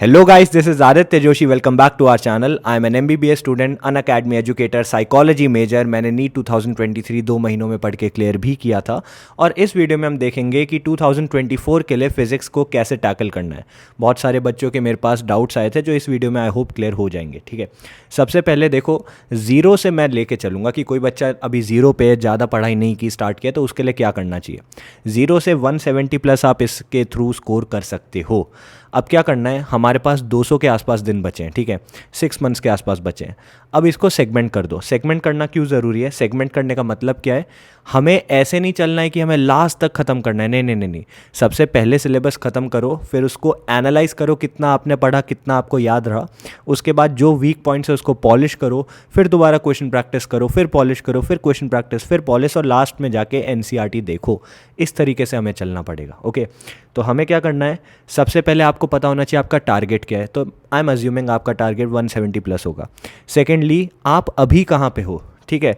Hello guys, this is Aditya Joshi. Welcome back to our channel. I am an MBBS student, Unacademy educator, psychology major. मैंने NEET 2023 2 महीनों में पढ़ के clear भी किया था और इस वीडियो में हम देखेंगे कि 2024 के लिए फिजिक्स को कैसे टैकल करना है. बहुत सारे बच्चों के मेरे पास डाउट्स आए थे जो इस वीडियो में आई होप क्लियर हो जाएंगे. ठीक है, सबसे पहले देखो, ज़ीरो से मैं लेके चलूँगा कि कोई बच्चा अभी ज़ीरो पे ज़्यादा पढ़ाई नहीं की, स्टार्ट किया, तो उसके लिए क्या करना चाहिए. ज़ीरो से 170 प्लस आप इसके थ्रू स्कोर कर सकते हो. अब क्या करना है, हमारे पास 200 के आसपास दिन बचे हैं. ठीक है, 6 मंथ्स के आसपास बचे हैं. अब इसको सेगमेंट कर दो. सेगमेंट करना क्यों ज़रूरी है? सेगमेंट करने का मतलब क्या है, हमें ऐसे नहीं चलना है कि हमें लास्ट तक ख़त्म करना है. नहीं नहीं नहीं नहीं, सबसे पहले सिलेबस ख़त्म करो, फिर उसको एनालाइज करो, कितना आपने पढ़ा, कितना आपको याद रहा. उसके बाद जो वीक पॉइंट्स है उसको पॉलिश करो, फिर दोबारा क्वेश्चन प्रैक्टिस करो, फिर पॉलिश करो, फिर क्वेश्चन प्रैक्टिस, फिर पॉलिश, और लास्ट में जाके एनसीईआरटी देखो. इस तरीके से हमें चलना पड़ेगा. ओके, तो हमें क्या करना है, सबसे पहले आपको पता होना चाहिए आपका टारगेट क्या है. तो आई एम अज्यूमिंग आपका टारगेट 170 प्लस होगा. सेकेंडली, आप अभी कहाँ पे हो. ठीक है,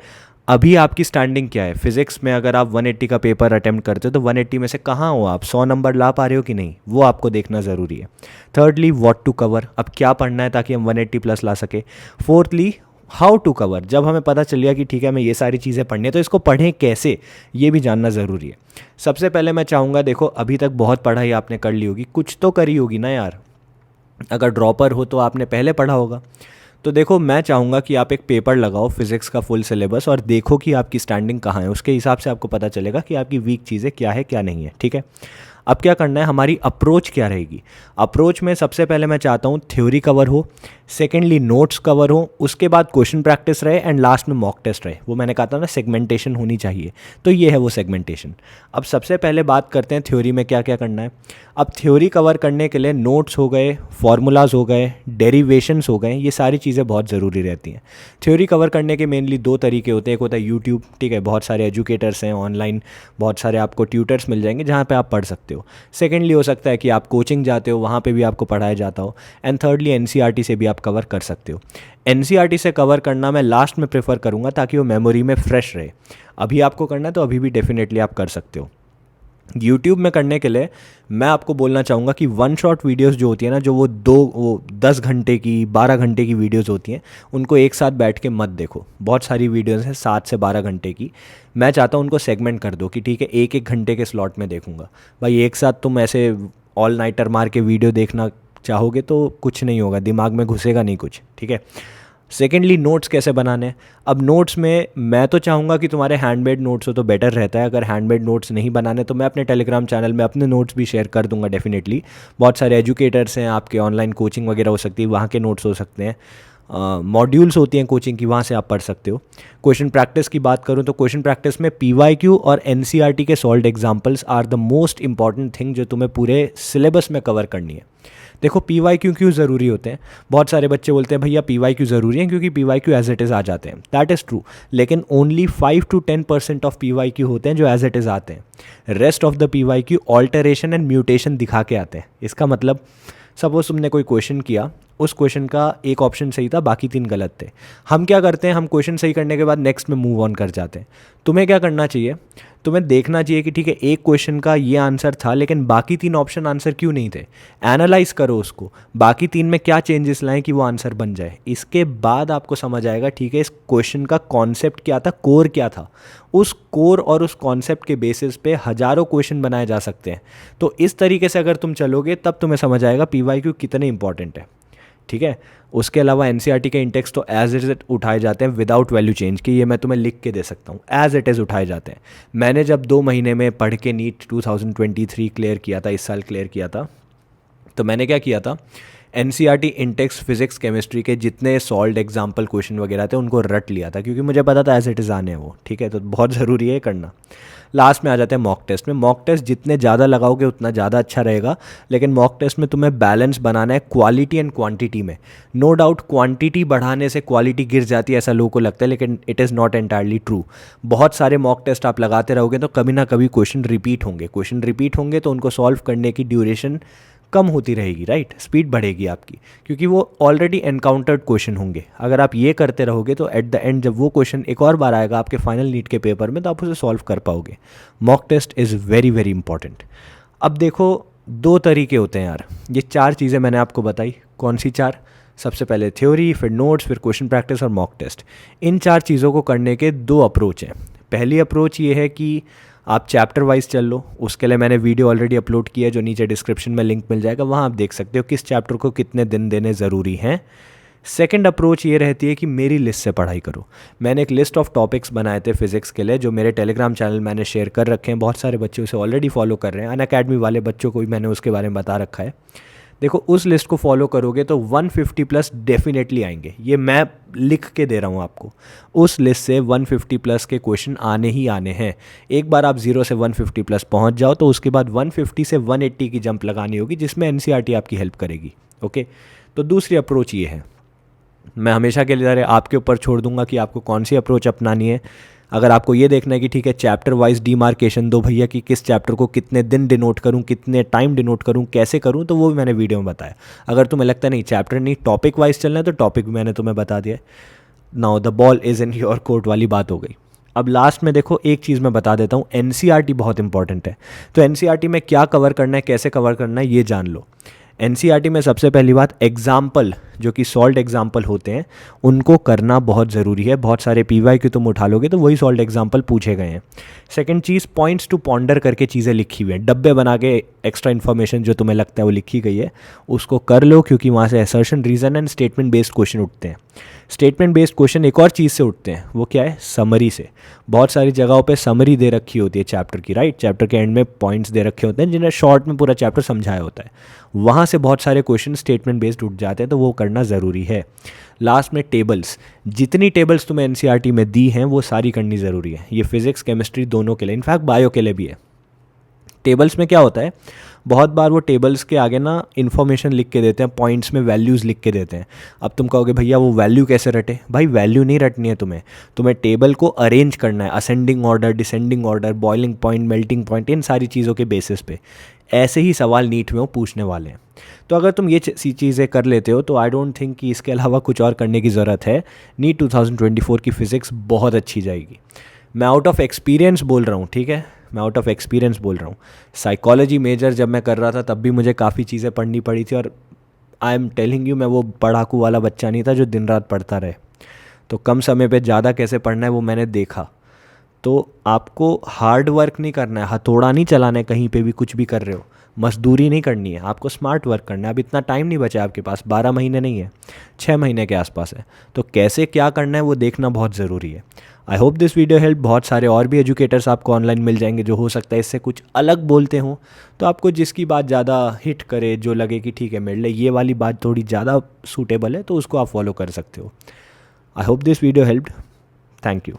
अभी आपकी स्टैंडिंग क्या है फिजिक्स में. अगर आप 180 का पेपर अटेम्प्ट करते हो तो 180 में से कहाँ हो आप, 100 नंबर ला पा रहे हो कि नहीं, वो आपको देखना ज़रूरी है. थर्डली, व्हाट टू कवर, अब क्या पढ़ना है ताकि हम 180 प्लस ला सके. फोर्थली, हाउ टू कवर, जब हमें पता चल गया कि ठीक है हमें ये सारी चीज़ें पढ़नी है तो इसको पढ़ें कैसे, ये भी जानना ज़रूरी है. सबसे पहले मैं चाहूँगा, देखो अभी तक बहुत पढ़ाई आपने कर ली होगी, कुछ तो करी होगी ना यार. अगर ड्रॉपर हो तो आपने पहले पढ़ा होगा. तो देखो, मैं चाहूँगा कि आप एक पेपर लगाओ फिज़िक्स का फुल सिलेबस और देखो कि आपकी स्टैंडिंग कहाँ है. उसके हिसाब से आपको पता चलेगा कि आपकी वीक चीज़ें क्या है क्या नहीं है. ठीक है, अब क्या करना है, हमारी अप्रोच क्या रहेगी. अप्रोच में सबसे पहले मैं चाहता हूँ थ्योरी कवर हो, सेकेंडली नोट्स कवर हो, उसके बाद क्वेश्चन प्रैक्टिस रहे, एंड लास्ट में मॉक टेस्ट रहे. वो मैंने कहा था ना, सेगमेंटेशन होनी चाहिए, तो ये है वो सेगमेंटेशन. अब सबसे पहले बात करते हैं थ्योरी में क्या क्या करना है. अब थ्योरी कवर करने के लिए नोट्स हो गए, फार्मूलाज हो गए, डेरिवेशंस हो गए, ये सारी चीज़ें बहुत ज़रूरी रहती हैं. थ्योरी कवर करने के मेनली दो तरीके होते हैं. एक होता है यूट्यूब. ठीक है, बहुत सारे एजुकेटर्स हैं ऑनलाइन, बहुत सारे आपको ट्यूटर्स मिल जाएंगे जहाँ पे आप पढ़ सकते हो. सेकेंडली हो सकता है कि आप कोचिंग जाते हो, वहाँ पे भी आपको पढ़ाया जाता हो. एंड थर्डली, एनसीईआरटी से भी आप कवर कर सकते हो. एनसीईआरटी से कवर करना मैं लास्ट में प्रेफर करूँगा ताकि वो मेमोरी में फ्रेश रहे. अभी आपको करना है तो अभी भी डेफिनेटली आप कर सकते हो. यूट्यूब में करने के लिए मैं आपको बोलना चाहूँगा कि वन शॉट वीडियोस जो होती है ना, जो वो 10 घंटे की 12 घंटे की वीडियोस होती हैं, उनको एक साथ बैठ के मत देखो. बहुत सारी वीडियोस हैं 7 से 12 घंटे की. मैं चाहता हूँ उनको सेगमेंट कर दो कि ठीक है, एक एक घंटे के स्लॉट में देखूंगा. भाई एक साथ तुम ऐसे ऑल नाइटर मार के वीडियो देखना चाहोगे तो कुछ नहीं होगा, दिमाग में घुसेगा नहीं कुछ. ठीक है, सेकेंडली, नोट्स कैसे बनाने हैं. अब नोट्स में मैं तो चाहूँगा कि तुम्हारे हैंडमेड नोट्स हो तो बेटर रहता है. अगर हैंडमेड नोट्स नहीं बनाने तो मैं अपने टेलीग्राम चैनल में अपने नोट्स भी शेयर कर दूंगा डेफिनेटली. बहुत सारे एजुकेटर्स हैं, आपके ऑनलाइन कोचिंग वगैरह हो सकती है, वहाँ के नोट्स हो सकते हैं, मॉड्यूल्स होती हैं कोचिंग की, वहाँ से आप पढ़ सकते हो. क्वेश्चन प्रैक्टिस की बात करूँ तो क्वेश्चन प्रैक्टिस में पीवाईक्यू और एनसीईआरटी के solved examples are the most important thing जो तुम्हें पूरे सिलेबस में कवर करनी है. देखो, पीवाईक्यू क्यों ज़रूरी होते हैं. बहुत सारे बच्चे बोलते हैं भैया पीवाईक्यू ज़रूरी है क्योंकि पीवाईक्यू एज इट इज़ आ जाते हैं. दैट इज़ ट्रू, लेकिन ओनली 5 to 10% ऑफ पीवाईक्यू होते हैं जो एज इट इज़ आते हैं. Rest of the PYQ alteration and mutation दिखा के आते हैं. इसका मतलब, सपोज तुमने कोई क्वेश्चन किया, उस क्वेश्चन का एक ऑप्शन सही था, बाकी 3 गलत थे. हम क्या करते हैं, हम क्वेश्चन सही करने के बाद नेक्स्ट में मूव ऑन कर जाते हैं. तुम्हें क्या करना चाहिए, तुम्हें देखना चाहिए कि ठीक है, एक क्वेश्चन का ये आंसर था लेकिन बाकी 3 ऑप्शन आंसर क्यों नहीं थे. एनालाइज करो उसको, बाकी 3 में क्या चेंजेस लाएं कि वो आंसर बन जाए. इसके बाद आपको समझ आएगा ठीक है इस क्वेश्चन का कॉन्सेप्ट क्या था, कोर क्या था. उस कोर और उस कॉन्सेप्ट के बेसिस पे हज़ारों क्वेश्चन बनाए जा सकते हैं. तो इस तरीके से अगर तुम चलोगे तब तुम्हें समझ आएगा पीवाईक्यू कितने इंपॉर्टेंट है. ठीक है, उसके अलावा एनसीईआरटी के इंडेक्स तो एज इट इज़ उठाए जाते हैं विदाउट वैल्यू चेंज की. ये मैं तुम्हें लिख के दे सकता हूँ, एज इट इज़ उठाए जाते हैं. मैंने जब 2 महीने में पढ़ के नीट 2023 क्लियर किया था, इस साल क्लियर किया था, तो मैंने क्या किया था, एनसीईआरटी इंडेक्स फिजिक्स केमिस्ट्री के जितने सॉल्व्ड एग्जाम्पल क्वेश्चन वगैरह थे उनको रट लिया था क्योंकि मुझे पता था एज इट इज़ आने हैं वो. ठीक है, तो बहुत ज़रूरी है करना. लास्ट में आ जाते हैं मॉक टेस्ट में. मॉक टेस्ट जितने ज़्यादा लगाओगे उतना ज़्यादा अच्छा रहेगा, लेकिन मॉक टेस्ट में तुम्हें बैलेंस बनाना है क्वालिटी एंड क्वांटिटी में. नो डाउट क्वांटिटी बढ़ाने से क्वालिटी गिर जाती है ऐसा लोगों को लगता है, लेकिन it is not entirely true. बहुत सारे मॉक टेस्ट आप लगाते रहोगे तो कभी ना कभी क्वेश्चन रिपीट होंगे तो उनको सॉल्व करने की ड्यूरेशन कम होती रहेगी. राइट, स्पीड बढ़ेगी आपकी क्योंकि वो ऑलरेडी एनकाउंटर्ड क्वेश्चन होंगे. अगर आप ये करते रहोगे तो एट द एंड जब वो क्वेश्चन एक और बार आएगा आपके फाइनल नीट के पेपर में तो आप उसे सॉल्व कर पाओगे. Mock test is very very important. अब देखो, दो तरीके होते हैं यार। ये चार चीज़ें मैंने आपको बताई, कौन सी चार? सबसे पहले थ्योरी, फिर नोट्स, फिर क्वेश्चन प्रैक्टिस और मॉक टेस्ट। इन चार चीज़ों को करने के दो अप्रोच हैं। पहली अप्रोच ये है कि आप चैप्टर वाइज चल लो। उसके लिए मैंने वीडियो ऑलरेडी अपलोड किया है, जो नीचे डिस्क्रिप्शन में लिंक मिल जाएगा, वहाँ आप देख सकते हो किस चैप्टर को कितने दिन देने ज़रूरी हैं। सेकंड अप्रोच ये रहती है कि मेरी लिस्ट से पढ़ाई करो। मैंने एक लिस्ट ऑफ टॉपिक्स बनाए थे फिजिक्स के लिए, जो मेरे टेलीग्राम चैनल मैंने शेयर कर रखे हैं। बहुत सारे बच्चे उसे ऑलरेडी फॉलो कर रहे हैं, अनअकैडमी वाले बच्चों को भी मैंने उसके बारे में बता रखा है। देखो, उस लिस्ट को फॉलो करोगे तो 150 प्लस डेफिनेटली आएंगे, ये मैं लिख के दे रहा हूँ आपको। उस लिस्ट से 150 प्लस के क्वेश्चन आने ही आने हैं। एक बार आप 0 से 150 प्लस पहुँच जाओ तो उसके बाद 150 से 180 की जंप लगानी होगी, जिसमें एनसीईआरटी आपकी हेल्प करेगी। ओके, तो दूसरी अप्रोच ये है। मैं हमेशा के लिए आपके ऊपर छोड़ दूंगा कि आपको कौन सी अप्रोच अपनानी है। अगर आपको ये देखना है कि ठीक है, चैप्टर वाइज डिमार्केशन दो भैया, कि किस चैप्टर को कितने दिन डिनोट करूं, कितने टाइम डिनोट करूं, कैसे करूं, तो वो भी मैंने वीडियो में बताया। अगर तुम्हें लगता है नहीं चैप्टर नहीं टॉपिक वाइज चलना है, तो टॉपिक भी मैंने तुम्हें बता दिया। Now the ball is in your court वाली बात हो गई। अब लास्ट में देखो, एक चीज़ मैं बता देता हूँ, एनसीईआरटी बहुत इंपॉर्टेंट है। तो एनसीईआरटी में क्या कवर करना है, कैसे कवर करना है, ये जान लो। एनसीईआरटी में सबसे पहली बात, एग्जाम्पल जो कि सॉल्ड एग्जाम्पल होते हैं, उनको करना बहुत ज़रूरी है। बहुत सारे पीवाई की तुम उठा लोगे तो वही सॉल्ड एग्जाम्पल पूछे गए हैं। सेकंड चीज़, पॉइंट्स टू पॉन्डर करके चीज़ें लिखी हुई हैं, डब्बे बना के एक्स्ट्रा इन्फॉर्मेशन जो तुम्हें लगता है वो लिखी गई है, उसको कर लो, क्योंकि वहाँ से assertion, reason and statement based question उठते हैं। स्टेटमेंट बेस्ड क्वेश्चन एक और चीज़ से उठते हैं, वो क्या है? समरी से। बहुत सारी जगहों पे समरी दे रखी होती है चैप्टर की, राइट? चैप्टर के एंड में पॉइंट्स दे रखे होते हैं, जिन्हें शॉर्ट में पूरा चैप्टर समझाया होता है। वहाँ से बहुत सारे क्वेश्चन स्टेटमेंट बेस्ड उठ जाते हैं, तो वो करना ज़रूरी है। लास्ट में टेबल्स, जितनी टेबल्स तुम्हें एनसीईआरटी में दी हैं वो सारी करनी ज़रूरी है। ये फिजिक्स केमिस्ट्री दोनों के लिए, इनफैक्ट बायो के लिए भी है। टेबल्स में क्या होता है, बहुत बार वो टेबल्स के आगे ना इन्फॉर्मेशन लिख के देते हैं, पॉइंट्स में वैल्यूज़ लिख के देते हैं। अब तुम कहोगे भैया वो वैल्यू कैसे रटे? भाई वैल्यू नहीं रटनी है तुम्हें टेबल को अरेंज करना है, ascending order, descending order, boiling point, melting point, इन सारी चीज़ों के बेसिस पे। ऐसे ही सवाल नीट में वो पूछने वाले हैं। तो अगर तुम ये चीज़ें कर लेते हो तो आई डोंट थिंक कि इसके अलावा कुछ और करने की ज़रूरत है। नीट 2024 की फ़िज़िक्स बहुत अच्छी जाएगी। मैं आउट ऑफ एक्सपीरियंस बोल रहा हूँ, ठीक है? मैं आउट ऑफ एक्सपीरियंस बोल रहा हूँ। साइकोलॉजी मेजर जब मैं कर रहा था तब भी मुझे काफ़ी चीज़ें पढ़नी पड़ी थी, और आई एम टेलिंग यू, मैं वो पढ़ाकू वाला बच्चा नहीं था जो दिन रात पढ़ता रहे। तो कम समय पे ज़्यादा कैसे पढ़ना है वो मैंने देखा। तो आपको हार्ड वर्क नहीं करना है, हथौड़ा नहीं चलाना है कहीं पे भी, कुछ भी कर रहे हो, मजदूरी नहीं करनी है, आपको स्मार्ट वर्क करना है। अब इतना टाइम नहीं बचा आपके पास, 12 महीने नहीं है, 6 महीने के आसपास है। तो कैसे क्या करना है वो देखना बहुत ज़रूरी है। I hope this video help. बहुत सारे और भी एजुकेटर्स आपको ऑनलाइन मिल जाएंगे जो हो सकता है इससे कुछ अलग बोलते हों। तो आपको जिसकी बात ज़्यादा हिट करे, जो लगे कि ठीक है मेरे लिए ये वाली बात थोड़ी ज़्यादा सूटेबल है, तो उसको आप फॉलो कर सकते हो। I hope this video helped. Thank you.